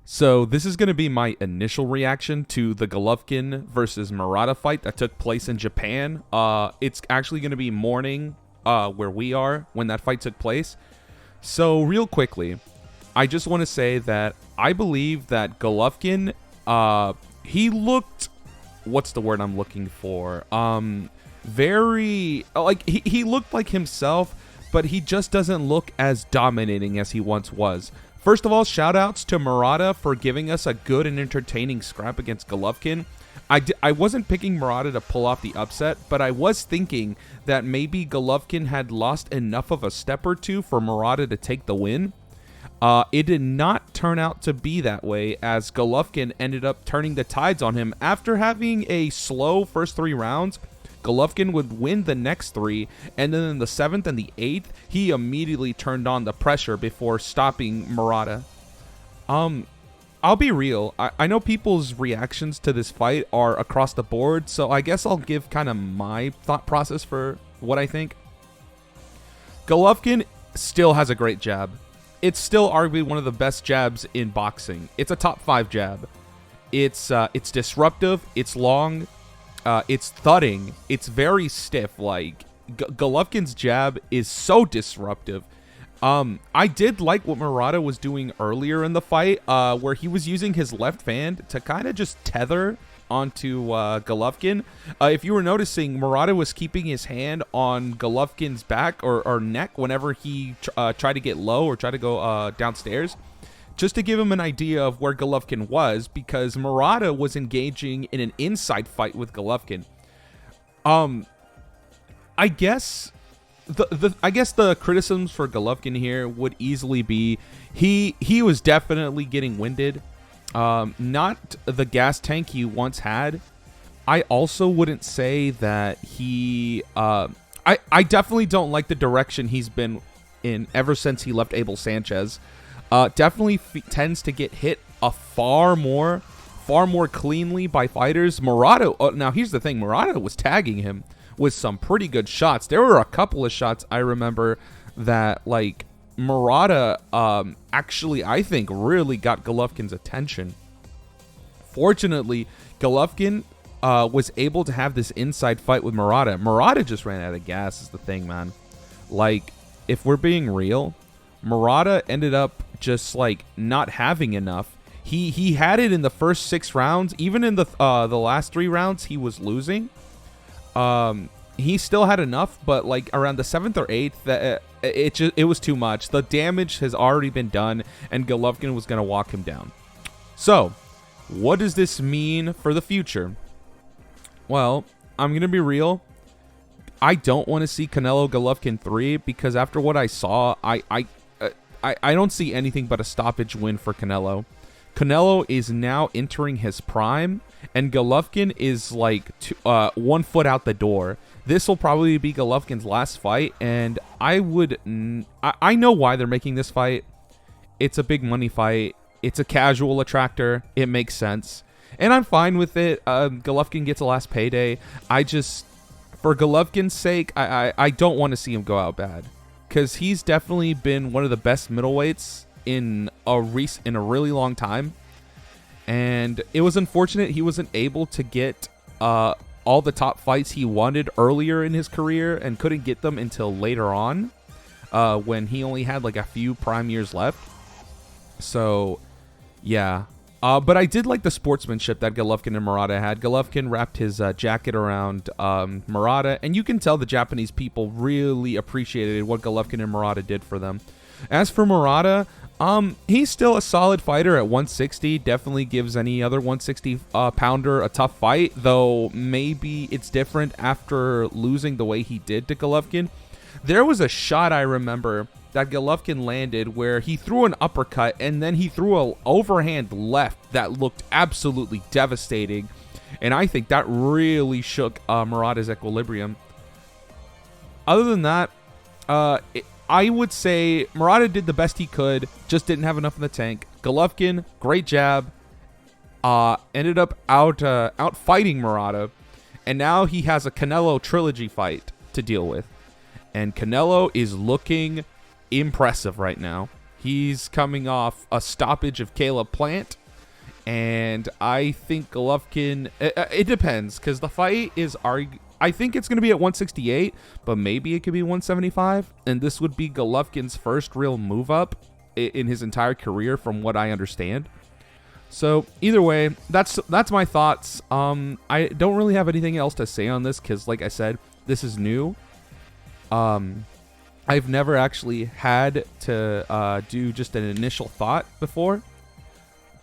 So this is going to be my initial reaction to the Golovkin versus Murata fight that took place in Japan. It's actually going to be morning where we are when that fight took place. So real quickly, I just want to say that I believe that Golovkin, he looked, what's the word I'm looking for? Very, like, he looked like himself, but he just doesn't look as dominating as he once was. First of all, shoutouts to Murata for giving us a good and entertaining scrap against Golovkin. I wasn't picking Murata to pull off the upset, but I was thinking that maybe Golovkin had lost enough of a step or two for Murata to take the win. It did not turn out to be that way, as Golovkin ended up turning the tides on him. After having a slow first 3 rounds, Golovkin would win the next 3, and then in the 7th and the 8th, he immediately turned on the pressure before stopping Murata. I'll be real. I know people's reactions to this fight are across the board, so I guess I'll give kind of my thought process for what I think. Golovkin still has a great jab. It's still arguably one of the best jabs in boxing. It's a top 5 jab. It's disruptive. It's long. It's thudding. It's very stiff. Like, Golovkin's jab is so disruptive. I did like what Murata was doing earlier in the fight, where he was using his left hand to kind of just tether onto Golovkin. If you were noticing, Murata was keeping his hand on Golovkin's back or neck whenever he tried to get low or try to go downstairs, just to give him an idea of where Golovkin was, because Murata was engaging in an inside fight with Golovkin. I guess the criticisms for Golovkin here would easily be he was definitely getting winded. Not the gas tank he once had. I also wouldn't say that he I definitely don't like the direction he's been in ever since he left Abel Sanchez. Definitely tends to get hit far more cleanly by fighters. Murata, now here's the thing, Murata was tagging him with some pretty good shots. There were a couple of shots I remember that, like, Murata actually, I think, really got Golovkin's attention. Fortunately, Golovkin was able to have this inside fight with Murata. Murata just ran out of gas is the thing, man. Like, if we're being real, Murata ended up just, like, not having enough. He had it in the first 6 rounds. Even in the last 3 rounds, he was losing. He still had enough, but like around the 7th or 8th, it was too much. The damage has already been done, and Golovkin was going to walk him down. So, what does this mean for the future? Well, I'm going to be real. I don't want to see Canelo Golovkin 3, because after what I saw, I don't see anything but a stoppage win for Canelo. Canelo is now entering his prime, and Golovkin is like 1 foot out the door. This will probably be Golovkin's last fight, and I know why they're making this fight. It's a big money fight. It's a casual attractor. It makes sense, and I'm fine with it. Golovkin gets a last payday. For Golovkin's sake, I don't want to see him go out bad, because he's definitely been one of the best middleweights in a really long time, and it was unfortunate he wasn't able to get all the top fights he wanted earlier in his career, and couldn't get them until later on, when he only had like a few prime years left. So yeah, but I did like the sportsmanship that Golovkin and Murata had. Golovkin wrapped his jacket around Murata, and you can tell the Japanese people really appreciated what Golovkin and Murata did for them. As for Murata, he's still a solid fighter at 160. Definitely gives any other 160 pounder a tough fight, though maybe it's different after losing the way he did to Golovkin. There was a shot I remember that Golovkin landed where he threw an uppercut, and then he threw an overhand left that looked absolutely devastating, and I think that really shook Murata's equilibrium. Other than that, I would say Murata did the best he could, just didn't have enough in the tank. Golovkin, great jab, ended up out fighting Murata, and now he has a Canelo trilogy fight to deal with. And Canelo is looking impressive right now. He's coming off a stoppage of Caleb Plant, and I think Golovkin. It depends, because the fight is I think it's going to be at 168, but maybe it could be 175, and this would be Golovkin's first real move up in his entire career, from what I understand. So either way, that's my thoughts. I don't really have anything else to say on this, because like I said, this is new. I've never actually had to do just an initial thought before.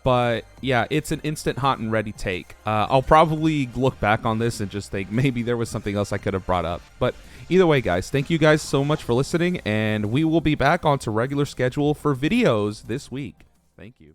But yeah, it's an instant hot and ready take. I'll probably look back on this and just think maybe there was something else I could have brought up. But either way, guys, thank you guys so much for listening, and we will be back onto regular schedule for videos this week. Thank you.